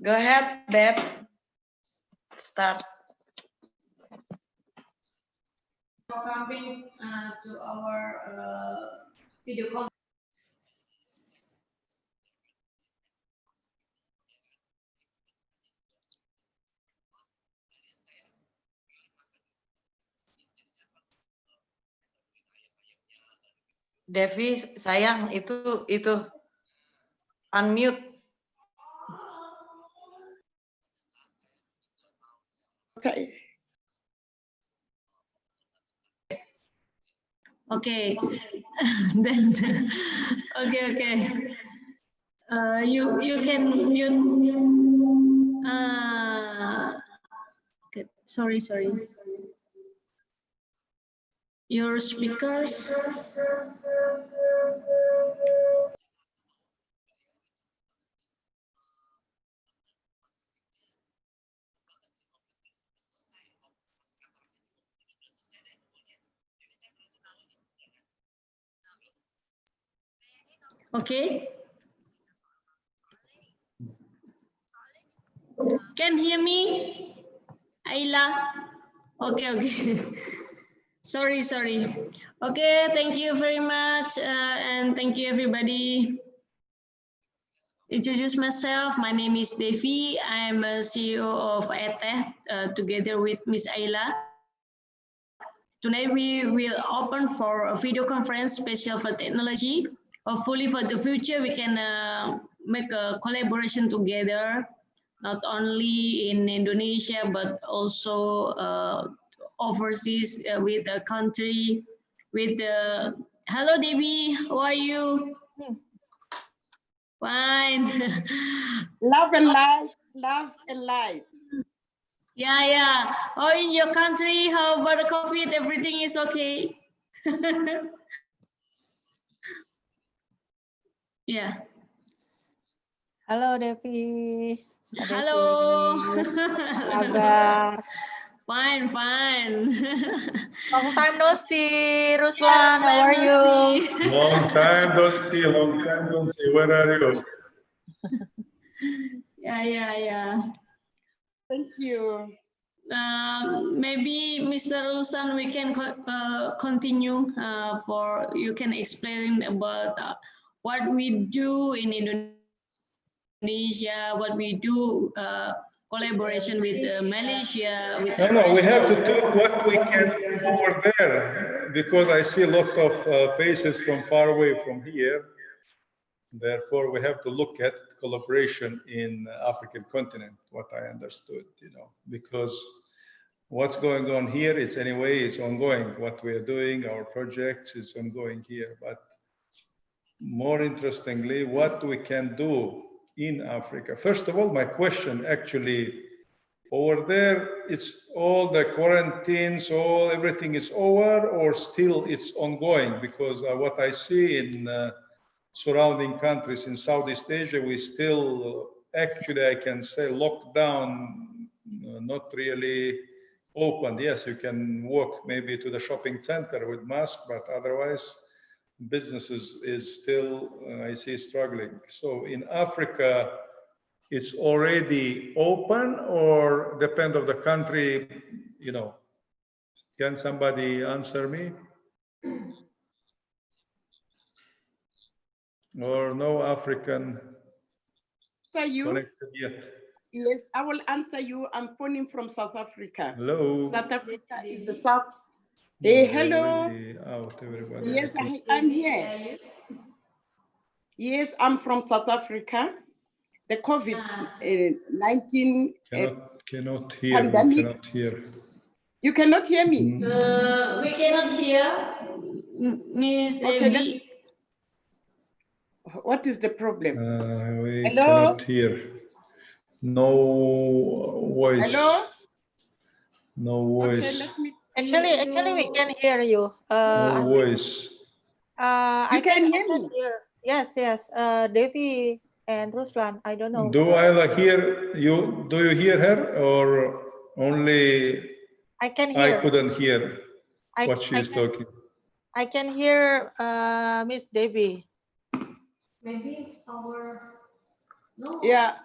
Go ahead, Beb. Start. Coming to our video conference. Devi, sayang, itu unmute. Okay. Okay. Then okay. You can mute. Okay. Sorry. Your speakers. Okay. Can hear me? Ayla? Okay. Sorry. Okay, thank you very much. And thank you, everybody. Introduce myself. My name is Devi. I am a CEO of ETH together with Miss Ayla. Today we will open for a video conference special for technology. Hopefully for the future we can make a collaboration together, not only in Indonesia but also overseas with the country. Hello Debbie, how are you? Fine. Love and light. Yeah. Oh, in your country, how about the COVID? Everything is okay? Yeah. Halo Devi. Hello. Kabar. Fine. Long time no see, Ruslan. How are you? Long time don't see. Where are you? Yeah. Thank you. Maybe Mr. Ruslan, we can continue for you can explain about what we do in Indonesia, what we do collaboration with Malaysia. No, we have to talk what we can do over there because I see a lot of faces from far away from here. Therefore, we have to look at collaboration in African continent, what I understood, because what's going on here is anyway, it's ongoing. What we are doing, our projects is ongoing here. But more interestingly, what we can do in Africa. First of all, my question actually, over there, it's all the quarantines, everything is over or still it's ongoing? Because what I see in surrounding countries in Southeast Asia, we still, actually, I can say lockdown, not really open. Yes, you can walk maybe to the shopping center with mask, but otherwise businesses is still, I see, struggling. So in Africa, it's already open or depend of the country, Can somebody answer me? Or no African connected yet? Yes, I will answer you. I'm phoning from South Africa. Hello. South Africa is the South. Hey, hello. Out, everybody. Yes, I'm here. Yes, I'm from South Africa. The COVID-19 cannot hear. pandemic. Cannot hear. You cannot hear me? We cannot hear Miss Devi. What is the problem? We Hello? cannot hear. No voice. Hello? No voice. Okay, let me. Actually, we can hear you. No voice. You can hear me? Yes. Devi and Ruslan, I don't know. Do I hear you? Do you hear her or only? I can hear. I couldn't hear what she's talking. I can hear Miss Devi. Maybe our no. Yeah.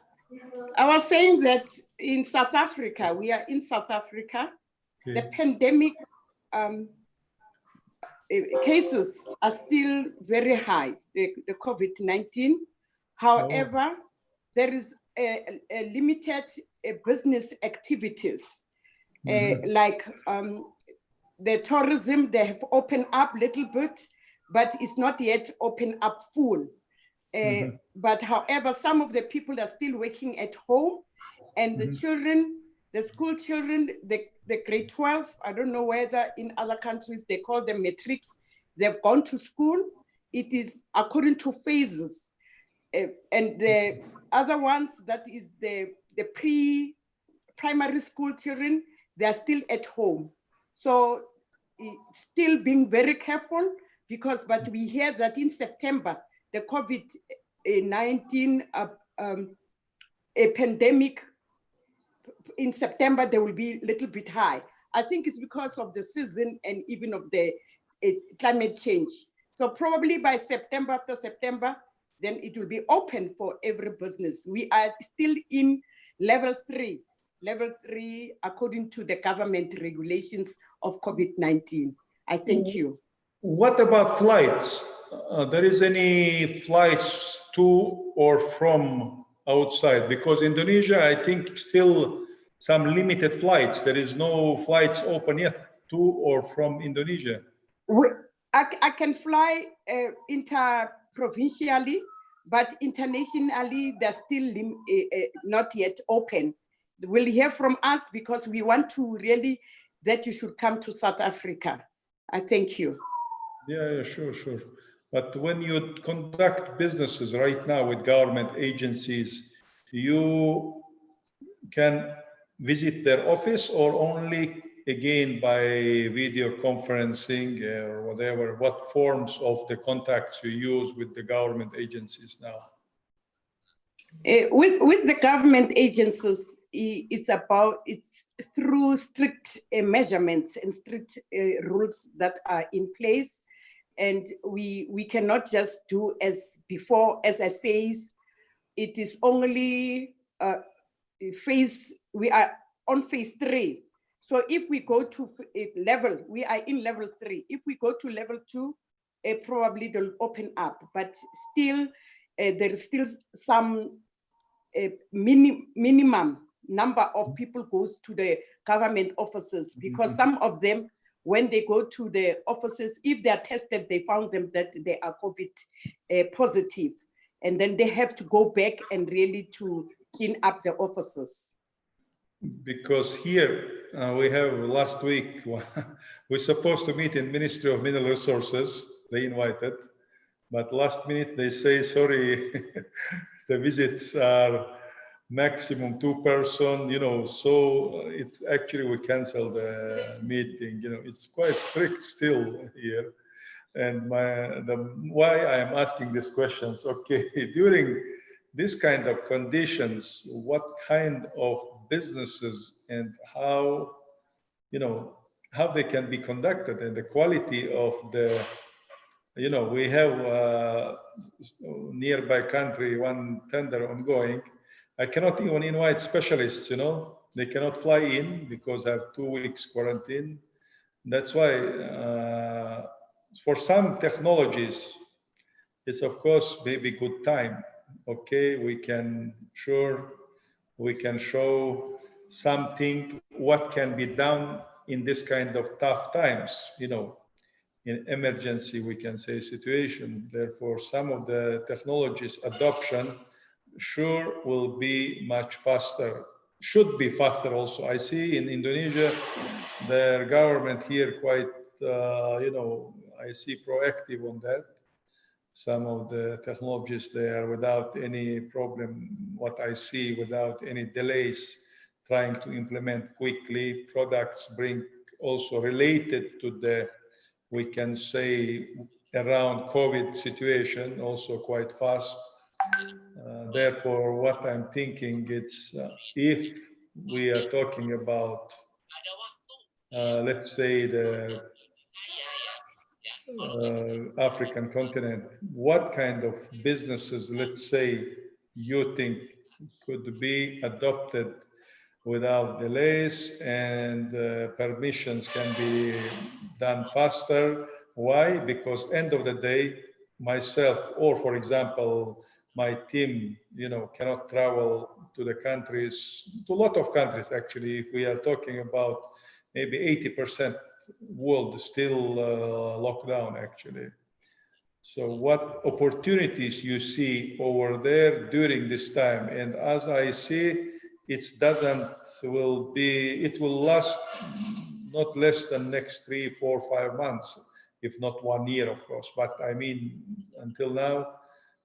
I was saying that in South Africa, we are in South Africa, the pandemic cases are still very high, the COVID-19. However, there is a limited business activities, like the tourism, they have opened up a little bit, but it's not yet open up full. But however, some of the people are still working at home, and the children, the school children, the grade 12, I don't know whether in other countries they call them matrics, they've gone to school. It is according to phases. And the other ones, that is the pre-primary school children, they are still at home. So still being very careful, because, but we hear that in September, the COVID-19 a pandemic, in September, they will be a little bit high. I think it's because of the season and even of the climate change. So probably by September, after September, then it will be open for every business. We are still in level 3 according to the government regulations of COVID-19. I thank you. What about flights? There is any flights to or from outside? Because Indonesia, I think still some limited flights. There is no flights open yet to or from Indonesia. I can fly inter-provincially, but internationally, they're still not yet open. Will hear from us, because we want to really that you should come to South Africa. I thank you. Yeah, sure. But when you conduct businesses right now with government agencies, you can visit their office, or only again by video conferencing or whatever? What forms of the contacts you use with the government agencies now? With the government agencies, it's through strict measurements and strict rules that are in place. And we cannot just do as before. As I say, it is only we are on phase 3. So if we go to we are in level 3. If we go to level 2, probably they'll open up, but still there is still some minimum number of people goes to the government offices, because some of them, when they go to the offices, if they are tested, they found them that they are COVID positive, and then they have to go back and really to clean up the offices. Because here we have last week, we're supposed to meet in Ministry of Mineral Resources. They invited, but last minute they say, sorry, the visits are maximum 2 person, so it's actually, we cancel the meeting, it's quite strict still here. And why I am asking these questions, okay, during this kind of conditions, what kind of businesses and how they can be conducted, and the quality of the, we have nearby country, one tender ongoing. I cannot even invite specialists, they cannot fly in because I have 2 weeks quarantine. That's why for some technologies, it's of course maybe good time. Okay, we can show something what can be done in this kind of tough times, in emergency, we can say, situation. Therefore, some of the technologies adoption sure will be much faster, should be faster also. I see in Indonesia, their government here quite, I see proactive on that. Some of the technologies there without any problem, what I see, without any delays, trying to implement quickly. Products bring also related to the, we can say, around COVID situation, also quite fast. Therefore, what I'm thinking, it's if we are talking about, let's say, the African continent, what kind of businesses, let's say, you think could be adopted without delays, and permissions can be done faster. Why? Because end of the day, myself, or for example, my team, cannot travel to the countries, to a lot of countries actually. If we are talking about maybe 80% world still locked down actually. So what opportunities you see over there during this time? And as I see, it will last not less than next 3, 4, 5 months, if not 1 year, of course. But I mean, until now,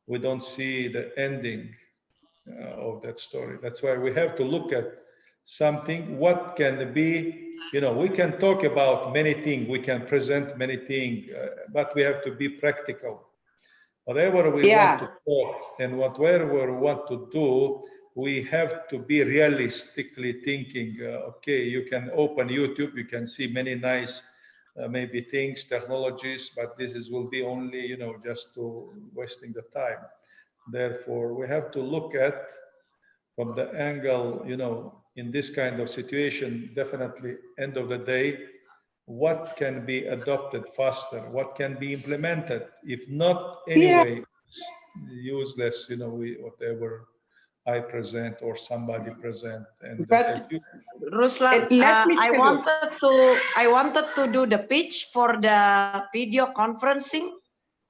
we don't see the ending of that story. That's why we have to look at something, what can be, we can talk about many things, we can present many things, but we have to be practical. Whatever we want to talk and whatever we want to do, we have to be realistically thinking, okay, you can open YouTube, you can see many nice maybe things, technologies, but will be only, just to wasting the time. Therefore, we have to look at from the angle, in this kind of situation, definitely end of the day, what can be adopted faster, what can be implemented. If not, anyway, useless, whatever I present or somebody present. And But Ruslan, let me I wanted to do the pitch for the video conferencing.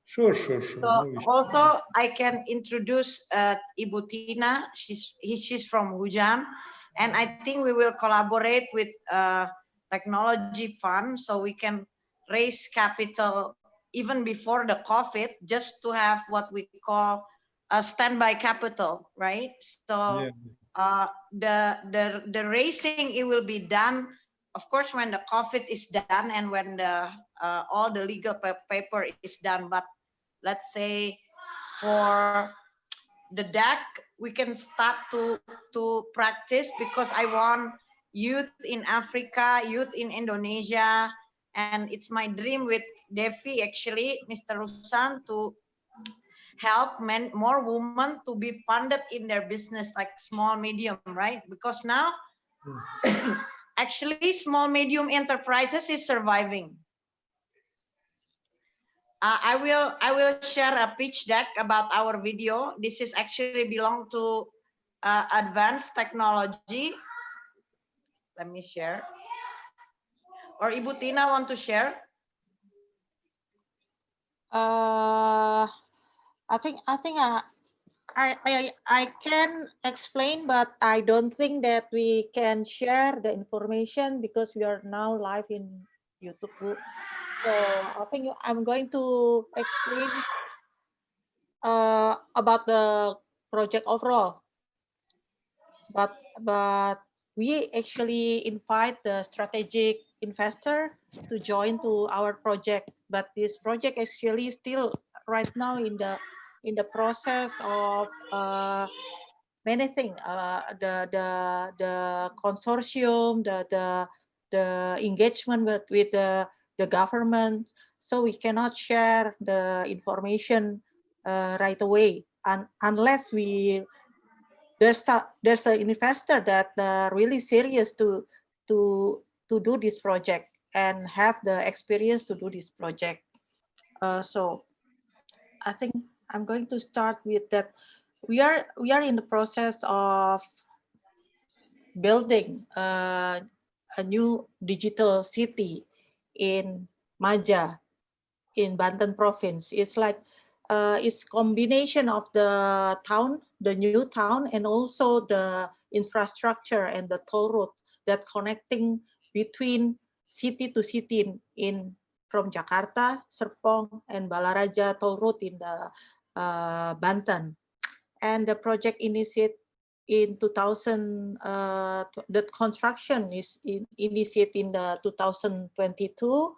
Sure. So No issue. also I can introduce Ibu Tina. She's from Hujan, and I think we will collaborate with technology fund so we can raise capital even before the COVID, just to have what we call a standby capital, right? So the raising, it will be done, of course, when the COVID is done and when the all the legal paper is done. But let's say for the DAC, we can start to practice, because I want youth in Africa, youth in Indonesia, and it's my dream with Devi, actually, Mr. Rusan, to help more women to be funded in their business, like small, medium, right? Because now, actually, small, medium enterprises is surviving. I will share a pitch deck about our video. This is actually belong to advanced technology. Let me share. Or Ibu Tina want to share? I think I can explain, but I don't think that we can share the information because we are now live in YouTube. So I think I'm going to explain about the project overall. But we actually invite the strategic investor to join to our project. But this project actually still right now in the process of many things. The consortium, the engagement with the government. So we cannot share the information right away, unless there's an investor that really serious to do this project and have the experience to do this project. So I think I'm going to start with that. We are in the process of building a new digital city in Maja, in Banten province. It's like it's combination of the town, the new town, and also the infrastructure and the toll road that connecting between city to city in from Jakarta, Serpong, and Balaraja toll road in the Banten. And the project initiated in 2000. The construction is initiated in the 2022.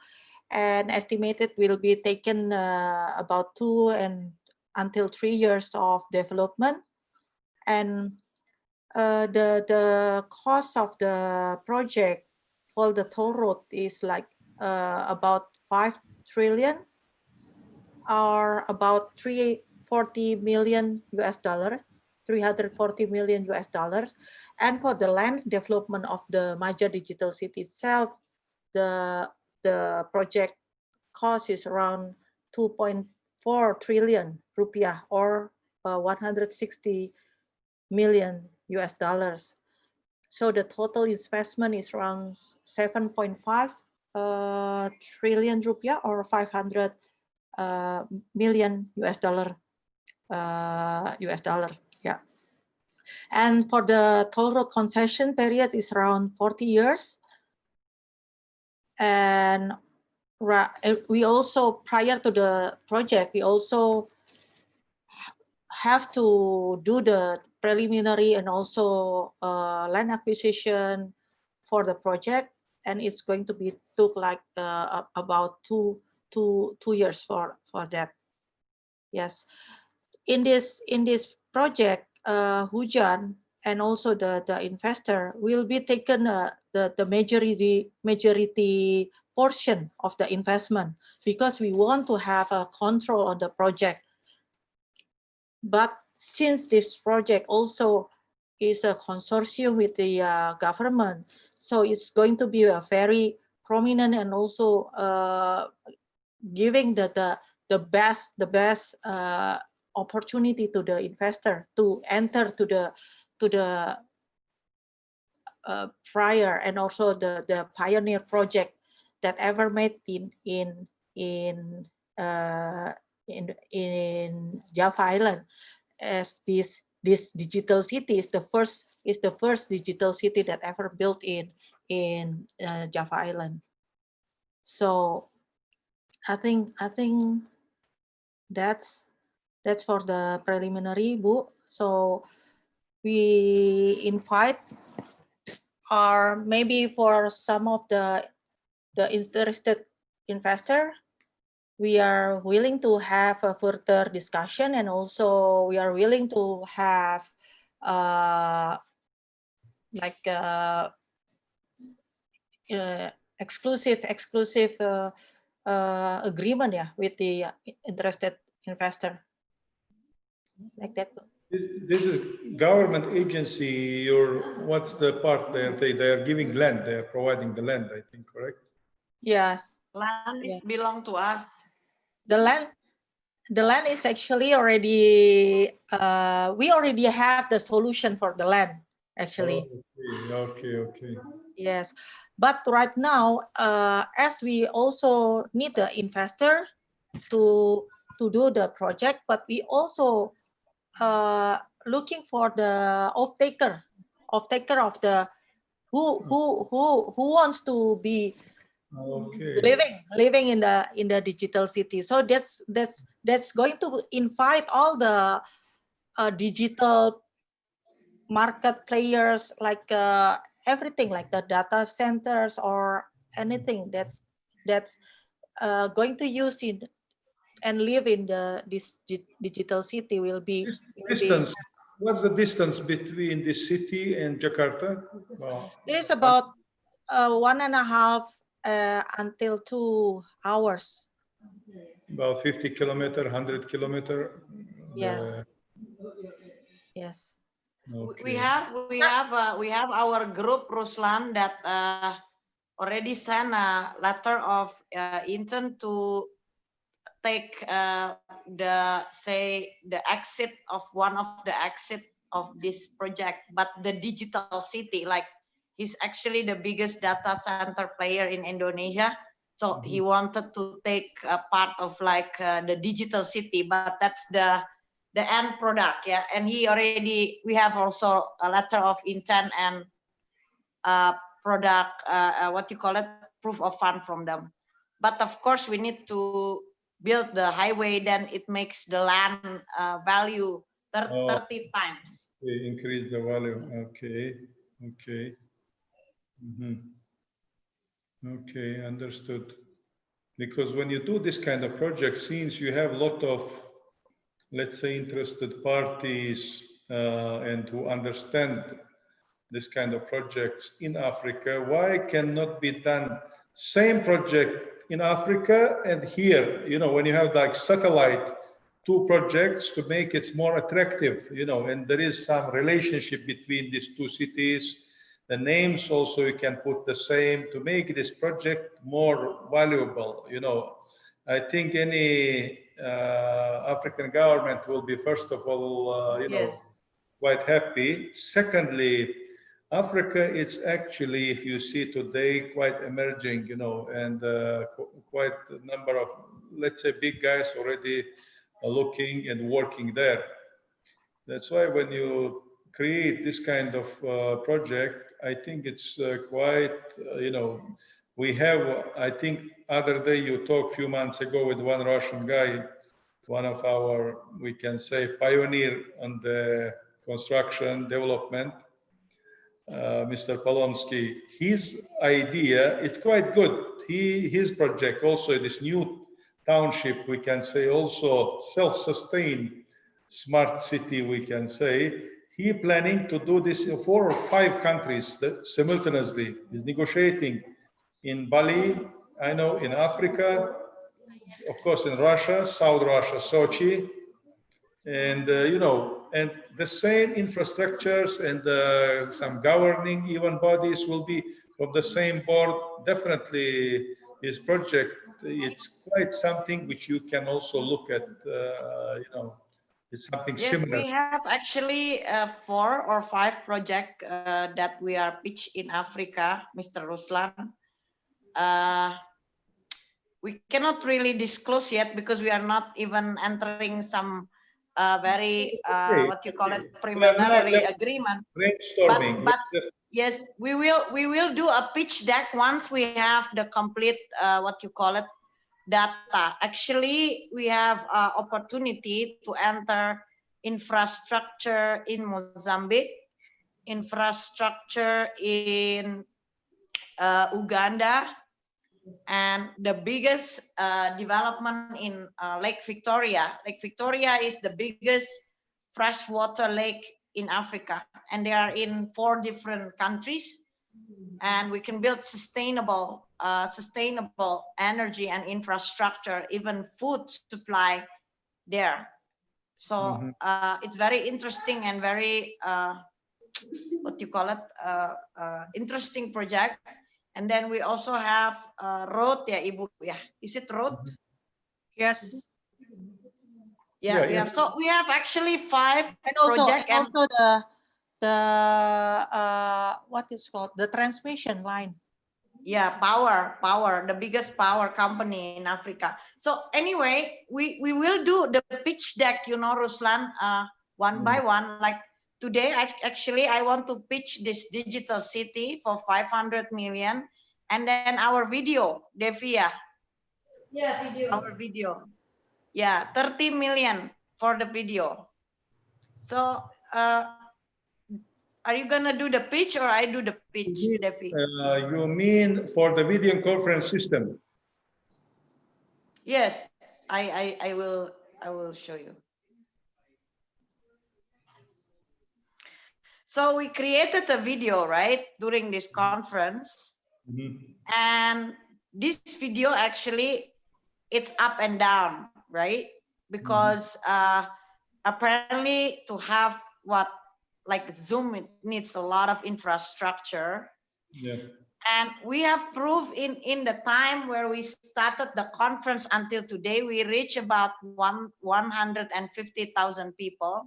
And estimated will be taken about 2 until 3 years of development. And the cost of the project for the toll road is like about 5 trillion or about $340 million US. 340 million US dollars. And for the land development of the Maja Digital City itself, the project cost is around 2.4 trillion rupiah, or 160 million US dollars. So the total investment is around 7.5 trillion rupiah, or 500 million US dollar. Yeah. And for the total concession period is around 40 years. And we also, prior to the project, we also have to do the preliminary and also land acquisition for the project, and it's going to be took like about two years for that. Yes, in this project, Hujan and also the investor will be taken the majority portion of the investment, because we want to have a control on the project. But since this project also is a consortium with the government, so it's going to be a very prominent and also giving the best opportunity to the investor to enter to the prior and also the pioneer project that ever made in Java Island, as this digital city is the first digital city that ever built in Java Island. So I think that's for the preliminary, Bu. So we invite, or maybe for some of the interested investor, we are willing to have a further discussion, and also we are willing to have exclusive agreement, yeah, with the interested investor, like that. This is government agency, or what's the part there? They are giving land, they are providing the land, I think, correct? Yes. Land belong to us. The land is actually already, we already have the solution for the land, actually. Oh, okay. Yes, but right now, as we also need the investor to do the project, but we also looking for the off-taker of the who wants to be living in the digital city. So that's going to invite all the digital market players, like everything, like the data centers or anything that's going to use it and live in this digital city will be distance. What's the distance between the city and Jakarta? It is about 1.5 until 2 hours. About 50 kilometer, 100 kilometer. Yes. Yes. Okay. We have our group, Ruslan, that already sent a letter of intent to take the exit of one of the exit of this project, but the digital city, like he's actually the biggest data center player in Indonesia, so he wanted to take a part of like the digital city, but that's the end product, yeah. And we have also a letter of intent and product, what you call it, proof of fund from them. But of course we need to build the highway, then it makes the land value 30 times. Increase the value. Okay. Okay, understood. Because when you do this kind of project, since you have a lot of, let's say, interested parties and to understand this kind of projects in Africa, why cannot be done same project in Africa and here? You know, when you have like satellite two projects to make it more attractive, you know, and there is some relationship between these two cities. The names also you can put the same to make this project more valuable, you know. I think any African government will be, first of all, you know, Yes. quite happy. Secondly, Africa is actually, if you see today, quite emerging, you know, and quite a number of, let's say, big guys already looking and working there. That's why when you create this kind of project, I think it's quite, you know, we have, I think, other day you talked a few months ago with one Russian guy, one of our, we can say, pioneer on the construction development, Mr. Polonsky. His idea is quite good. His project also, this new township, we can say, also self-sustained smart city, we can say. He planning to do this in 4 or 5 countries that simultaneously. Is negotiating in Bali, I know, in Africa, of course in Russia, South Russia, Sochi, and you know, and the same infrastructures and some governing even bodies will be from the same board. Definitely, this project, it's quite something which you can also look at, you know, it's something Yes, similar. we have actually 4 or 5 projects that we are pitched in Africa, Mr. Ruslan. We cannot really disclose yet because we are not even entering some very Okay, what you call it, we are now preliminary just agreement. brainstorming. But yes, we will do a pitch deck once we have the complete what you call it, data. Actually, we have opportunity to enter infrastructure in Mozambique, infrastructure in Uganda, and the biggest development in Lake Victoria. Lake Victoria is the biggest freshwater lake in Africa, and they are in 4 different countries. And we can build sustainable energy and infrastructure, even food supply there. So it's very interesting and very what you call it, interesting project. And then we also have road, ya Ibu, ya. Is it road? Yes. Yeah, Yeah, we yeah. have. So we have actually 5 And also, projects. and also the what is called the transmission line. Yeah, power, the biggest power company in Africa. So anyway, we will do the pitch deck, you know, Ruslan, one by one. Like today, actually, I want to pitch this digital city for 500 million. And then our video, Devia. Yeah, video. Our video. Yeah, 30 million for the video. So are you gonna do the pitch or I do the pitch, Devi? You mean for the video conference system? Yes, I will show you. So we created a video, right, during this conference. And this video actually, it's up and down, right? Because apparently to have what, like Zoom, it needs a lot of infrastructure. Yeah. And we have proved in the time where we started the conference until today, we reach about 150,000 people.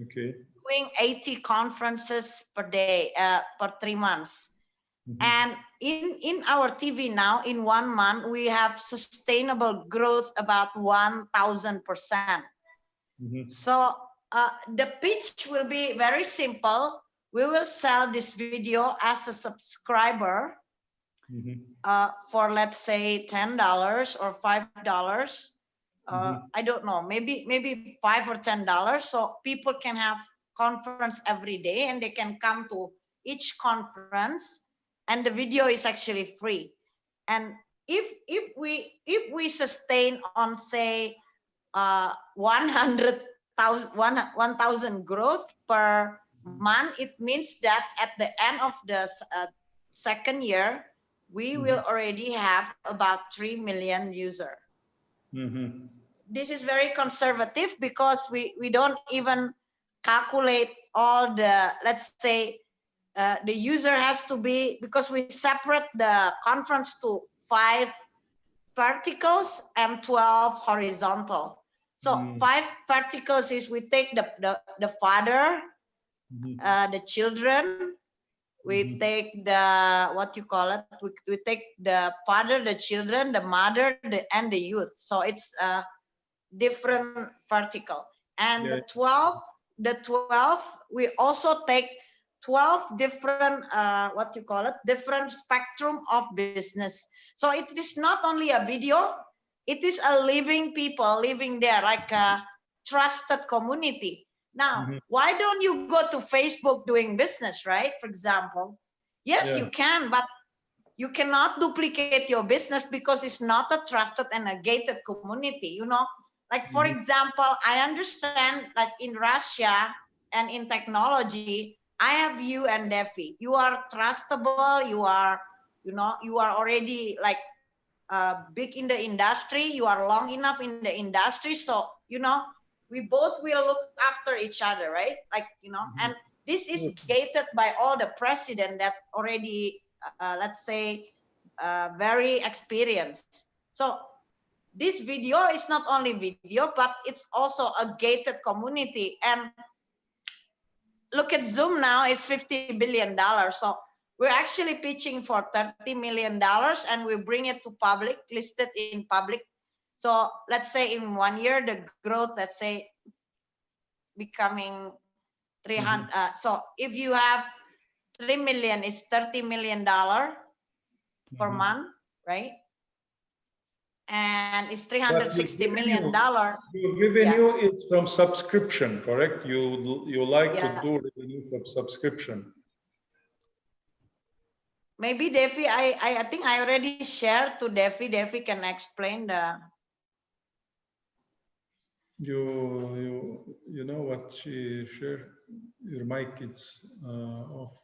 Okay. Doing 80 conferences per day, per 3 months. And in our TV now, in 1 month, we have sustainable growth about 1,000%. So the pitch will be very simple. We will sell this video as a subscriber for, let's say, $10 or $5. I don't know, maybe $5 or $10. So people can have conference every day and they can come to each conference, and the video is actually free. And if we sustain on, say, 1,000 growth per month, it means that at the end of the second year, we will already have about 3 million users. this is very conservative because we don't even calculate all the, let's say, the user has to be, because we separate the conference to 5 verticals and 12 horizontal. So 5 verticals is we take the father, the children, we take the, what you call it, we take the father, the children, the mother, and the youth. So it's a different vertical. And the 12, we also take 12 different, what you call it, different spectrum of business. So it is not only a video, it is a living people living there, like a trusted community. Now, why don't you go to Facebook doing business, right? For example, yes, you can, but you cannot duplicate your business because it's not a trusted and a gated community, you know? Like, for example, I understand like in Russia and in technology, I have you and Devi. You are trustable, you are, you know, you are already like big in the industry, you are long enough in the industry. So, you know, we both will look after each other, right? Like, you know, and this is gated by all the president that already, let's say, very experienced. So this video is not only video, but it's also a gated community. And look at Zoom now, it's $50 billion. So we're actually pitching for $30 million and we bring it to public, listed in public. So let's say in 1 year, the growth, let's say, becoming 300. So if you have 3 million, it's $30 million per month, right? And it's $360 million. Your revenue is from subscription, correct? You like to do revenue from subscription. Maybe Devi, I think I already shared to Devi. Devi can explain the. You know what she shared? Your mic is off.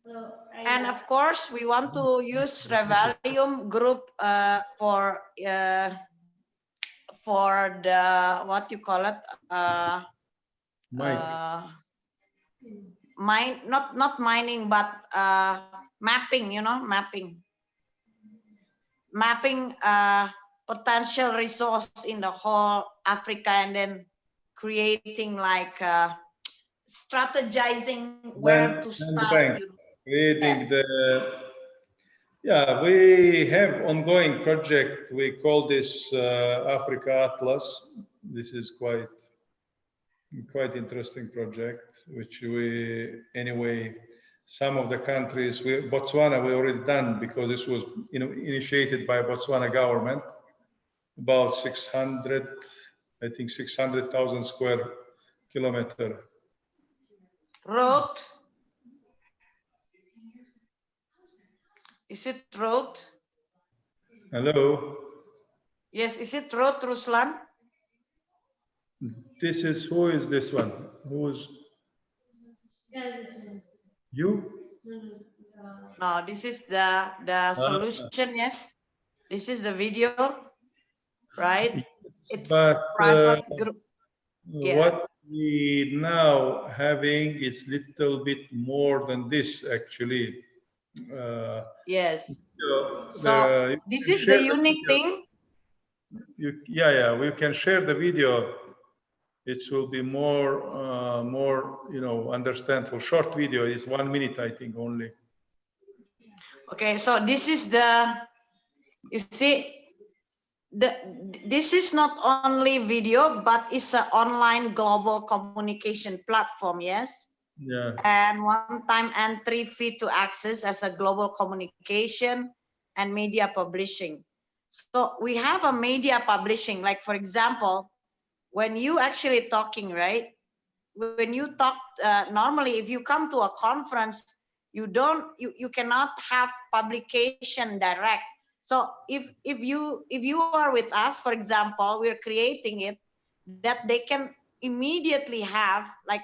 Yeah. And of course, we want to use Revalium Group for the, what you call it, not mining, but mapping, you know, mapping potential resource in the whole Africa, and then creating like strategizing where to start. Creating we have ongoing project. We call this Africa Atlas. This is quite interesting project, which we, anyway, some of the countries, Botswana, we already done because this was, you know, initiated by Botswana government, about 600, I think 600,000 square kilometer. Road? Is it road? Hello? Yes, is it road, Ruslan? This is, who is this one? Who's? You? No, this is the solution, yes. This is the video, right? It's private group. What we now having is little bit more than this, actually. Yes. So this is the unique thing. We can share the video. It will be more, you know, understandable. Short video is 1 minute, I think, only. Okay, so this is the, you see, this is not only video, but it's an online global communication platform, yes? Yeah. And one-time entry fee to access as a global communication and media publishing. So we have a media publishing, like for example, when you actually talking, right? When you talk, normally if you come to a conference, you cannot have publication direct. So if you are with us, for example, we're creating it, that they can immediately have, like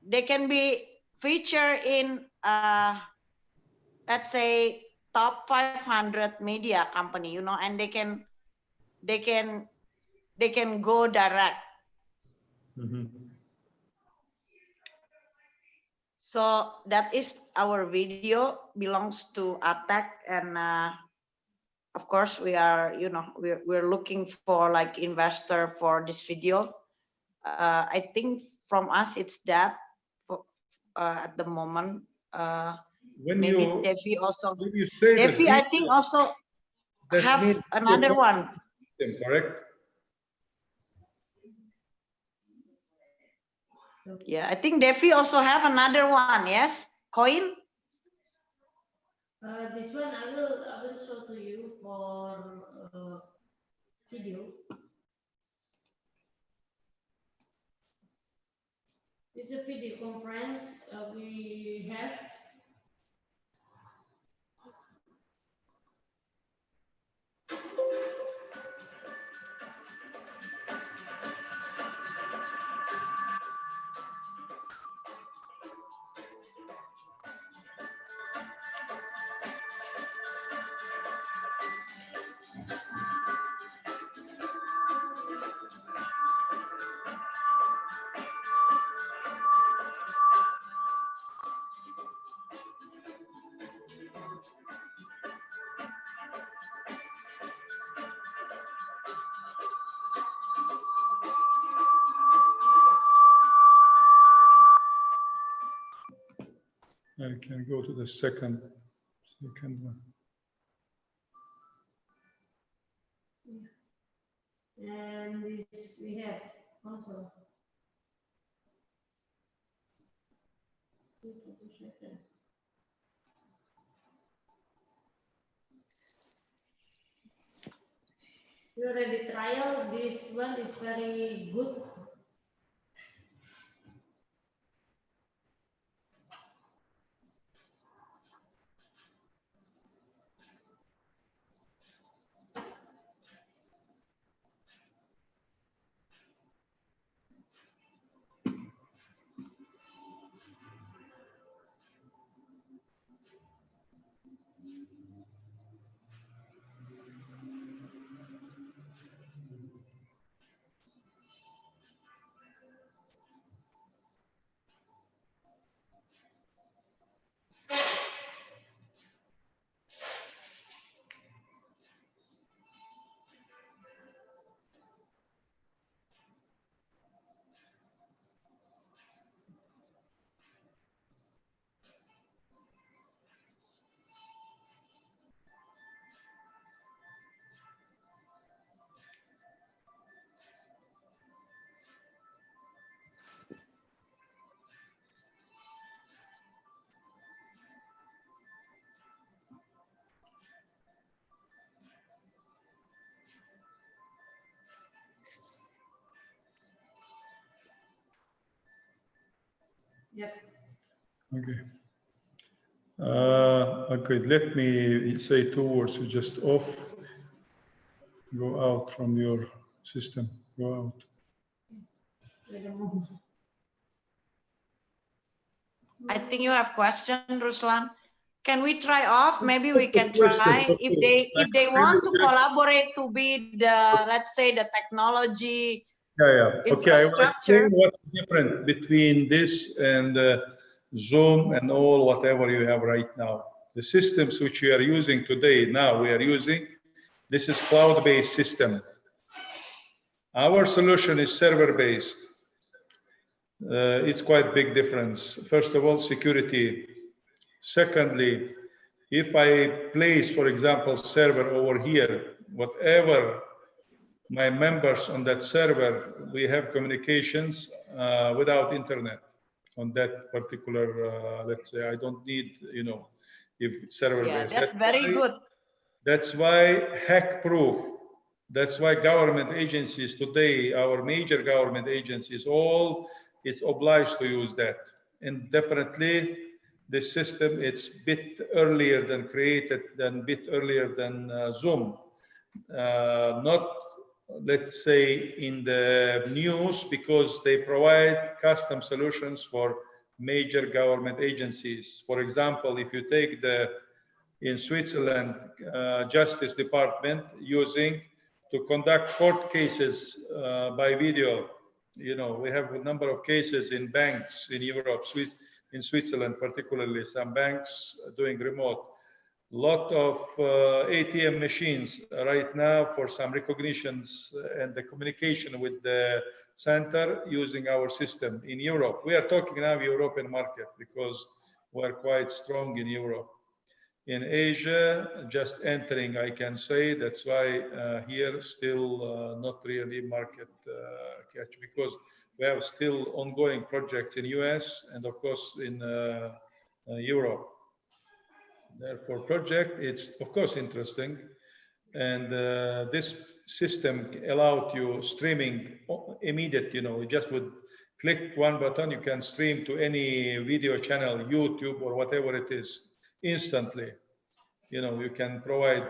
they can be featured in let's say top 500 media company, you know, and they can go direct. So that is our video, belongs to ATEC, and of course we are, you know, we're looking for like investor for this video. I think from us it's that at the moment. Maybe Devi also. Devi, I think also have another one. Correct. Yeah, I think Devi also have another one. Yes, coin. This one I will show to you for video. This is a video conference we have. I can go to the second one. And this we have also. We already trial. This one is very good. Yep. Okay. Okay, let me say 2 words. You just off, go out from your system, go out. I think you have question, Ruslan. Can we try off? Maybe we can try if they want to collaborate to be the, let's say, the technology. Yeah. Okay, I will infrastructure. explain what's different between this and Zoom and all whatever you have right now. The systems which we are using today, now we are using, this is cloud-based system. Our solution is server-based. It's quite big difference. First of all, security. Secondly, if I place, for example, server over here, whatever my members on that server, we have communications without internet on that particular, let's say, I don't need, you know, if server based. Yeah, that's very good. That's why hack proof. That's why government agencies today, our major government agencies, all it's obliged to use that. And definitely the system, it's bit earlier than created, than bit earlier than Zoom. Not let's say, in the news because they provide custom solutions for major government agencies. For example, if you take in Switzerland, Justice Department using to conduct court cases by video. You know, we have a number of cases in banks in Europe, in Switzerland particularly, some banks doing remote. Lot of ATM machines right now for some recognitions and the communication with the center using our system in Europe. We are talking now European market because we're quite strong in Europe. In Asia, just entering, I can say. That's why here still not really market catch, because we have still ongoing projects in US and of course in Europe. Therefore, project, it's of course interesting. And this system allowed you streaming immediate, you know, just with click one button, you can stream to any video channel, YouTube or whatever it is, instantly. You know, you can provide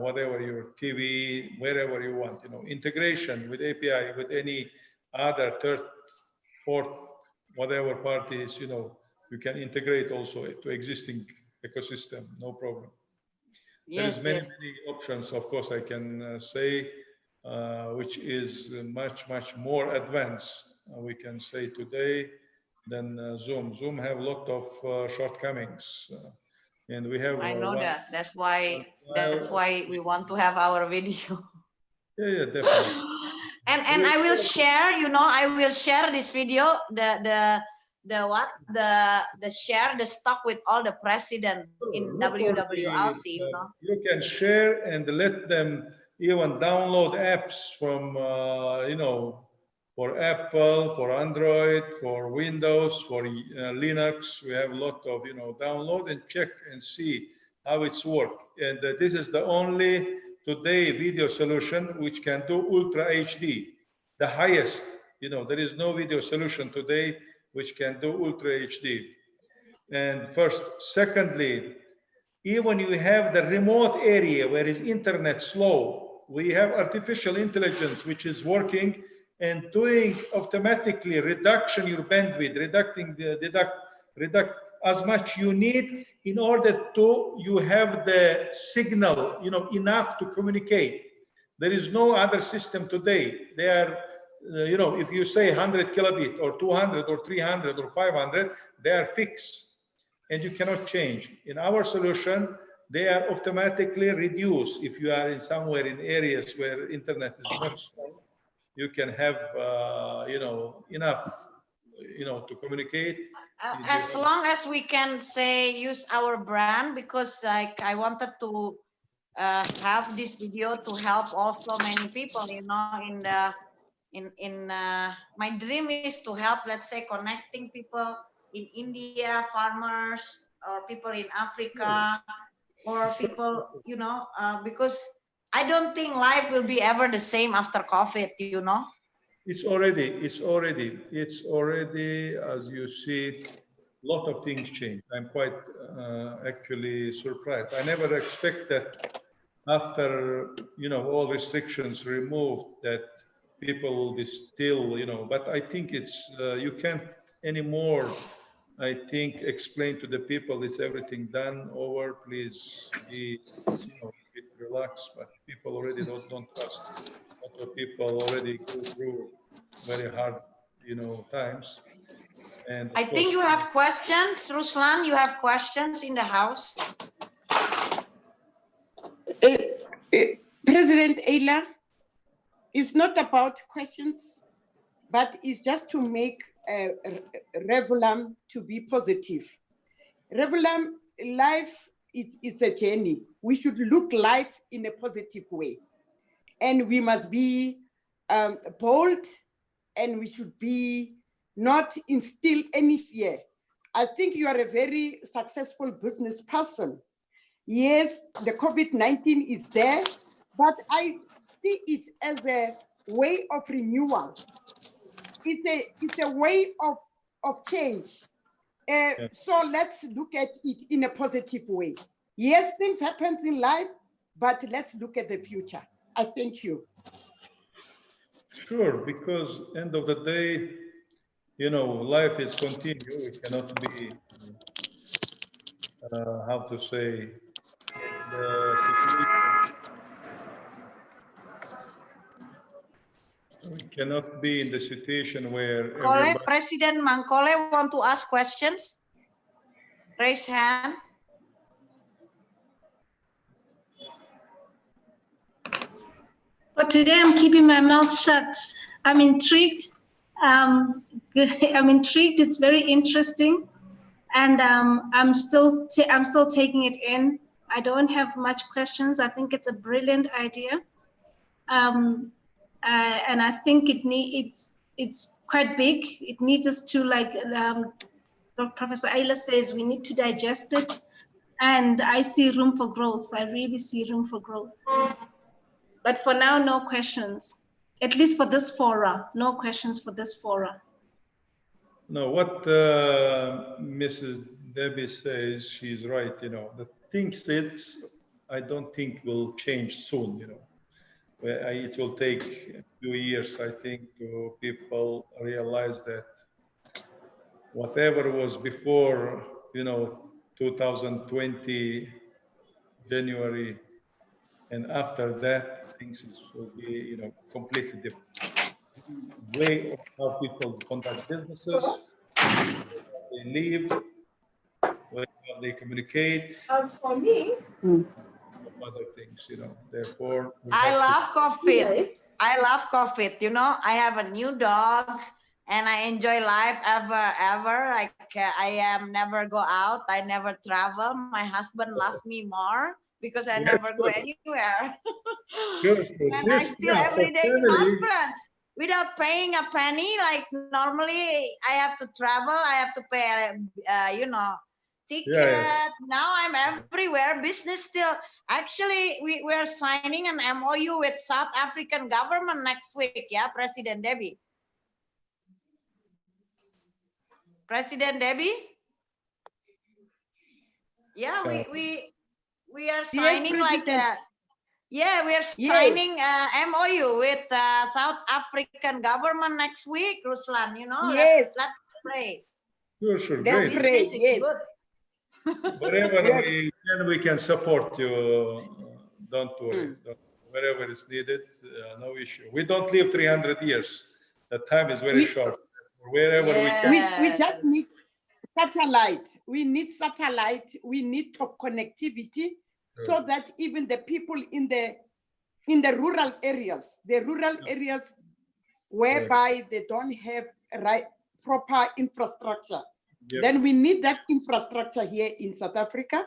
whatever your TV, wherever you want, you know, integration with API, with any other third, fourth, whatever parties, you know, you can integrate also to existing ecosystem, no problem. Yes, There is yes. many options, of course, I can say, which is much more advanced, we can say today, than Zoom. Zoom have a lot of shortcomings. And we have I know one, that. That's why we want to have our video. yeah, definitely. And I will share, you know, I will share this video, the share the stock with all the president in WWLC, you know. You can share and let them even download apps from, you know, for Apple, for Android, for Windows, for Linux. We have a lot of, you know, download and check and see how it's work. And this is the only today video solution which can do Ultra HD, the highest. You know, there is no video solution today which can do Ultra HD. And first, secondly, even you have the remote area where is internet slow, we have artificial intelligence which is working and doing automatically reduction your bandwidth, reduct as much you need in order to you have the signal, you know, enough to communicate. There is no other system today. They are, you know, if you say 100 kilobit or 200 or 300 or 500, they are fixed and you cannot change. In our solution, they are automatically reduced. If you are in somewhere in areas where internet is not strong, you can have, you know, enough, you know, to communicate. As long as we can say use our brand, because like I wanted to have this video to help also many people, you know, my dream is to help, let's say, connecting people in India, farmers, or people in Africa, or people, you know, because I don't think life will be ever the same after COVID, you know. It's already, as you see, a lot of things change. I'm quite actually surprised. I never expect that after, you know, all restrictions removed, that people will be still, you know, but I think it's, you can't anymore, I think, explain to the people it's everything done over, please be, you know, a bit relaxed, but people already don't trust. A lot of people already go through very hard, you know, times. And I think you have questions, Ruslan, you have questions in the house. President Ayla, it's not about questions, but it's just to make Revolam to be positive. Revolam, life, it's a journey. We should look life in a positive way. And we must be bold, and we should be not instill any fear. I think you are a very successful business person. Yes, the COVID-19 is there, but I see it as a way of renewal. It's a way of change. So let's look at it in a positive way. Yes, things happen in life, but let's look at the future. I thank you. Sure, because end of the day, you know, life is continue. It cannot be, how to say, the situation. We cannot be in the situation where everybody. President Mangkole want to ask questions? Raise hand. But today I'm keeping my mouth shut. I'm intrigued. I'm intrigued. It's very interesting, and I'm still taking it in. I don't have much questions. I think it's a brilliant idea, and I think it's quite big. It needs us to, like Professor Ayla says, we need to digest it, and I see room for growth. I really see room for growth. But for now, no questions. At least for this fora, no questions for this fora. No, what Mrs. Debbie says, she's right. You know, the things is, I don't think will change soon. You know, it will take a few years, I think, to people realize that whatever was before, you know, 2020 January, and after that, things will be, you know, completely different. Way of how people conduct businesses, they live, how they communicate. As for me, Other things, you know. Therefore, I love COVID. I love COVID. You know, I have a new dog, and I enjoy life ever. Like I am never go out. I never travel. My husband loves me more because I never go anywhere. And I still everyday conference without paying a penny. Like normally, I have to travel. I have to pay, you know, ticket. Now I'm everywhere. Business still. Actually, we're signing an MOU with South African government next week. Yeah, President Debbie. President Debbie. Yeah, we are signing like that. Yeah, we are signing MOU with South African government next week, Ruslan. You know, let's pray. Sure, let's great. pray. Yes. Wherever we can support you. Don't worry. Wherever it's needed, no issue. We don't live 300 years. The time is very short. Wherever we can. We just need satellite. We need satellite. We need top connectivity so that even the people in the rural areas, whereby they don't have proper infrastructure, then we need that infrastructure here in South Africa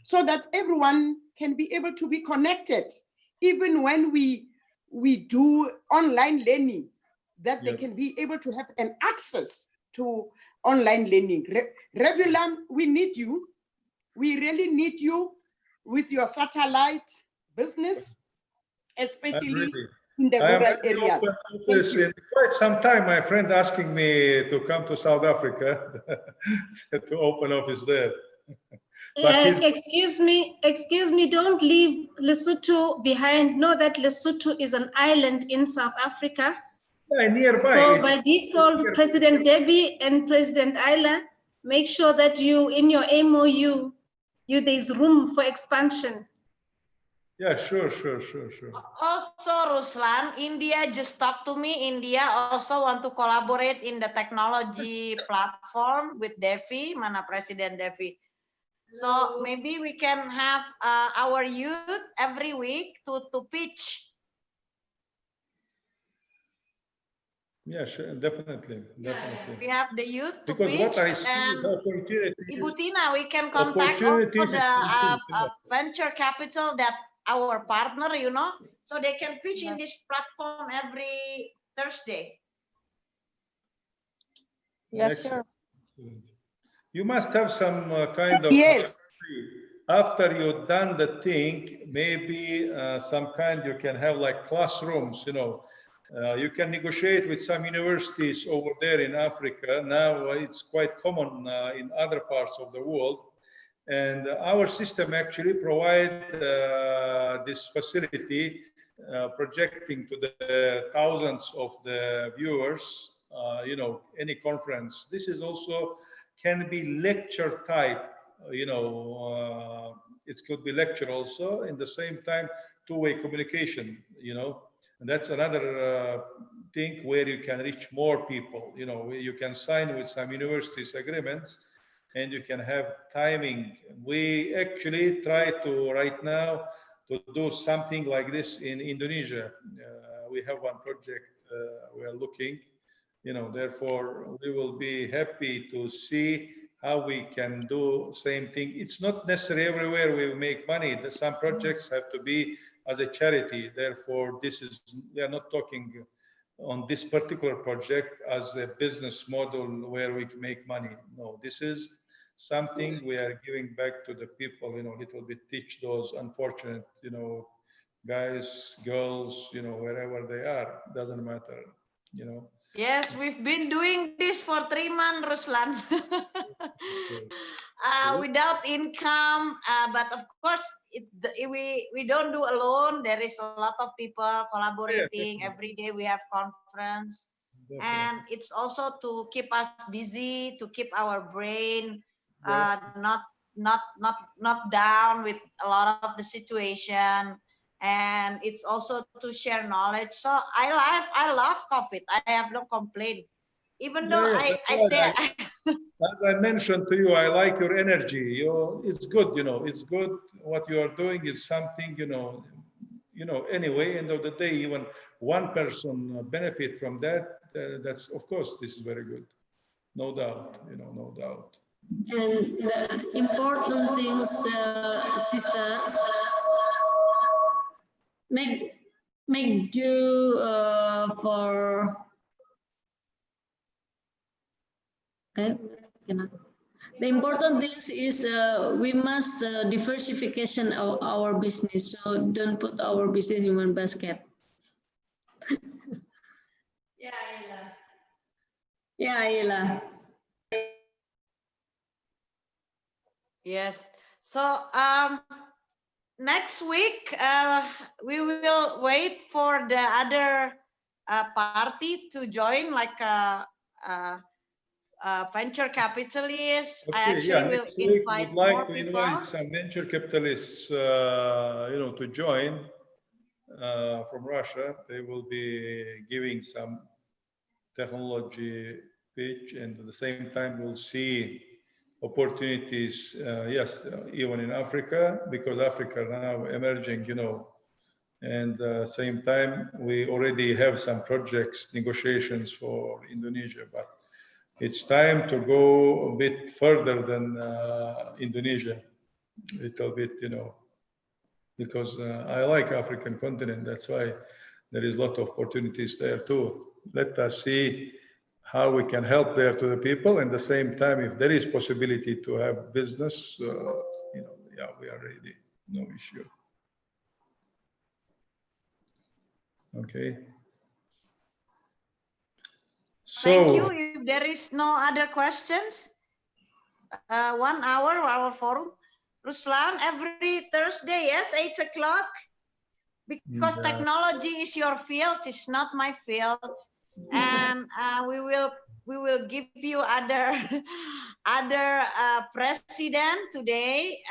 so that everyone can be able to be connected. Even when we do online learning, that they can be able to have an access to online learning. Revulam, we need you. We really need you with your satellite business, especially in the rural areas. In quite some time, my friend asking me to come to South Africa to open office there. Excuse me, don't leave Lesotho behind. Know that Lesotho is an island in South Africa. Nearby. So by default, President Debbie and President Ayla, make sure that you, in your MOU, there's room for expansion. Yeah, sure. Also, Ruslan, India just talked to me. India also want to collaborate in the technology platform with Devi, mana President Devi. So maybe we can have our youth every week to pitch. Yeah, sure, definitely. We have the youth to because pitch. What I see, the opportunity. Ibu Tina, we can contact all the venture capital that our partner, you know, so they can pitch in this platform every Thursday. Yes, sure. You must have some kind of after you've done the thing, maybe some kind you can have like classrooms, you know. You can negotiate with some universities over there in Africa. Now it's quite common in other parts of the world. And our system actually provides this facility projecting to the thousands of the viewers, you know, any conference. This is also can be lecture type, you know, it could be lecture also, in the same time, two-way communication, you know, and that's another thing where you can reach more people, you know, you can sign with some universities agreements and you can have timing. We actually try to right now to do something like this in Indonesia. We have one project we are looking, you know, therefore we will be happy to see how we can do same thing. It's not necessarily everywhere we make money. Some projects have to be as a charity. Therefore, this is, we are not talking on this particular project as a business model where we make money. No, this is something we are giving back to the people, you know, little bit teach those unfortunate, you know, guys, girls, you know, wherever they are, doesn't matter, you know. Yes, we've been doing this for 3 months, Ruslan. Without income, but of course, we don't do alone. There is a lot of people collaborating. Every day we have conference, and it's also to keep us busy, to keep our brain not down with a lot of the situation. And it's also to share knowledge. So I love COVID. I have no complaint, even though I say. As I mentioned to you, I like your energy. It's good, you know. It's good. What you are doing is something, you know. Anyway, end of the day, even one person benefit from that. That's, of course, this is very good. No doubt, you know, no doubt. And the important things, sister, make do for. Okay, the important things is we must diversification our business. So don't put our business in one basket. Yeah, Ila. Yes. So next week we will wait for the other party to join, like a venture capitalist. Okay, I actually will invite would like more to people. invite some venture capitalists, you know, to join from Russia. They will be giving some technology pitch, and at the same time we'll see opportunities, yes, even in Africa, because Africa now emerging, you know, and same time we already have some projects, negotiations for Indonesia, but it's time to go a bit further than Indonesia, a little bit, you know, because I like African continent. That's why there is a lot of opportunities there too. Let us see how we can help there to the people. And at the same time, if there is possibility to have business, you know, yeah, we are ready, no issue. Okay. So, thank you. If there is no other questions, 1 hour our forum. Ruslan, every Thursday, yes, 8 o'clock. Because technology is your field, it's not my field, and we will give you other president today.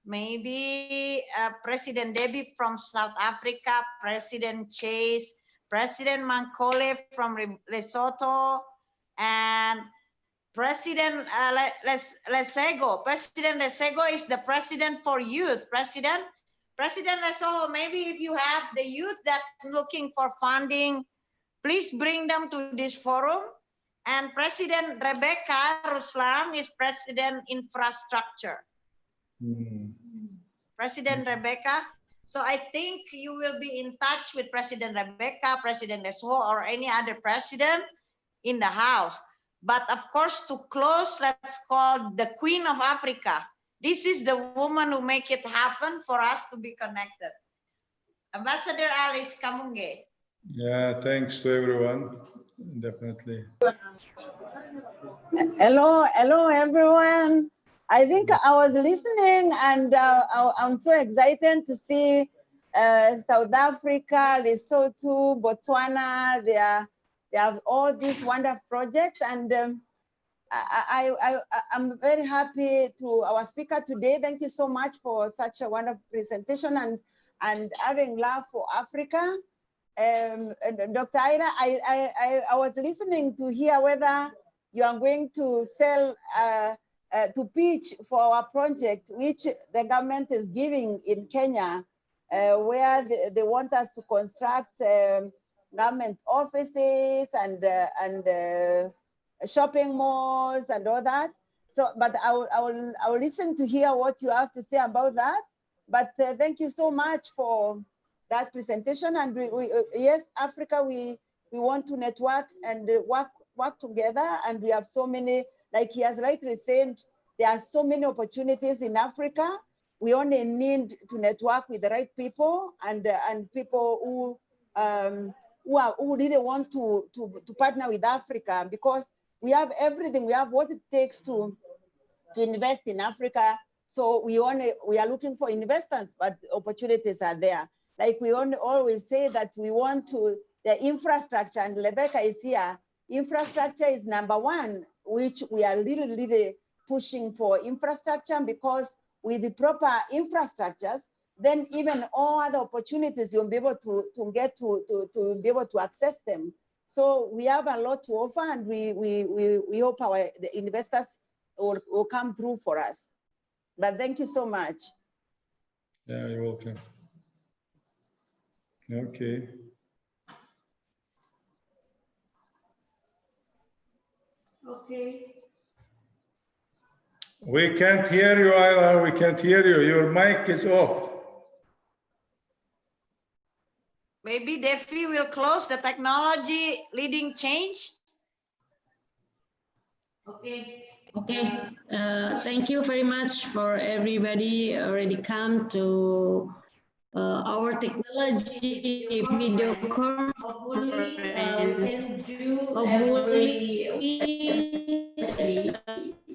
Maybe President Debbie from South Africa, President Chase, President Mankole from Lesotho, and President Lesego. President Lesego is the president for youth. President Lesego, maybe if you have the youth that looking for funding, please bring them to this forum. And President Rebecca Ruslan is President Infrastructure. President Rebecca. So I think you will be in touch with President Rebecca, President Lesego, or any other president in the house. But of course, to close, let's call the Queen of Africa. This is the woman who make it happen for us to be connected. Ambassador Alice Kamunge. Yeah, thanks to everyone, definitely. Hello everyone. I think I was listening and I'm so excited to see South Africa, Lesotho, Botswana. They have all these wonderful projects, and I'm very happy to our speaker today. Thank you so much for such a wonderful presentation and having love for Africa. And Dr. Ida, I was listening to hear whether you are going to sell, to pitch for our project, which the government is giving in Kenya, where they want us to construct government offices and shopping malls and all that. So, but I will listen to hear what you have to say about that. But thank you so much for that presentation. And yes, Africa, we want to network and work together. And we have so many, like he has rightly said, there are so many opportunities in Africa. We only need to network with the right people and people who really want to partner with Africa, because we have everything. We have what it takes to invest in Africa. So we are looking for investors, but opportunities are there. Like we always say that we want the infrastructure, and Rebecca is here. Infrastructure is number one, which we are really pushing for infrastructure, because with the proper infrastructures, then even all other opportunities you'll be able to get to be able to access them. So we have a lot to offer, and we hope the investors will come through for us. But thank you so much. Yeah, you're welcome. Okay. Okay. We can't hear you, Ayla. We can't hear you. Your mic is off. Maybe Devi will close the technology leading change. Okay. Okay. Thank you very much for everybody already come to our technology video conference. Hopefully, especially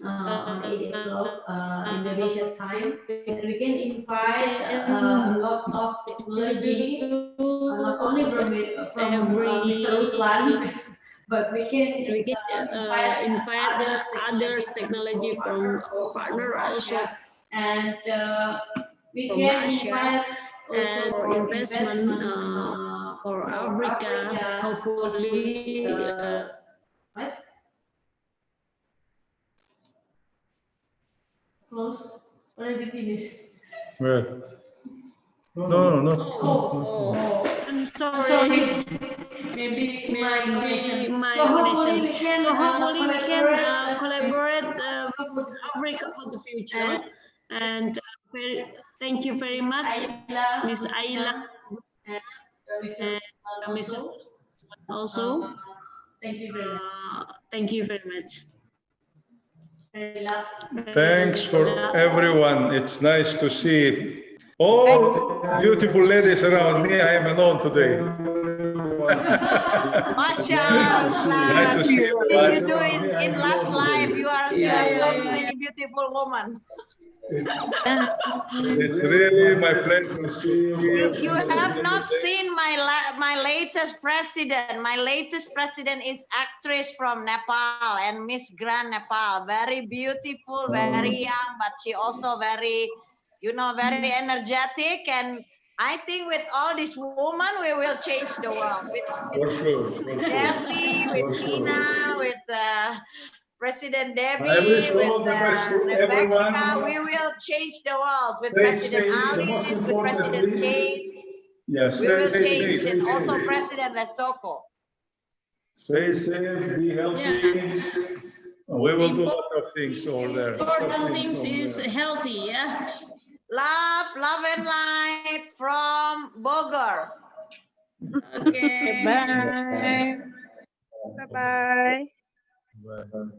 on 8 o'clock Indonesia time, and we can invite a lot of technology, not only from Mr. Ruslan, but we can invite others technology from our partner also, and we can invite also for investment for Africa. Hopefully, what? Close? Already finished. Where? No. Oh, I'm sorry. Maybe my connection. So hopefully we can collaborate with Africa for the future. And thank you very much, Miss Ayla and Mr. Also. Thank you very much. Thank you very much. Thanks for everyone. It's nice to see all beautiful ladies around me. I am alone today. Mashallah. Nice to see you. You do in last life. You have so many beautiful women. It's really my pleasure to see you. You have not seen my latest president. My latest president is actress from Nepal and Miss Grand Nepal. Very beautiful, very young, but she also very, very energetic. And I think with all these women, we will change the world. With Debbie, with Tina, with President Debbie, with Rebecca, we will change the world. With President Alice, with President Chase, yes, we will change, and also President Lesoko. Stay safe, be healthy. We will do a lot of things over there. Important things is healthy, yeah. Love and light from Bogor. Okay. Bye. Bye-bye. Bye.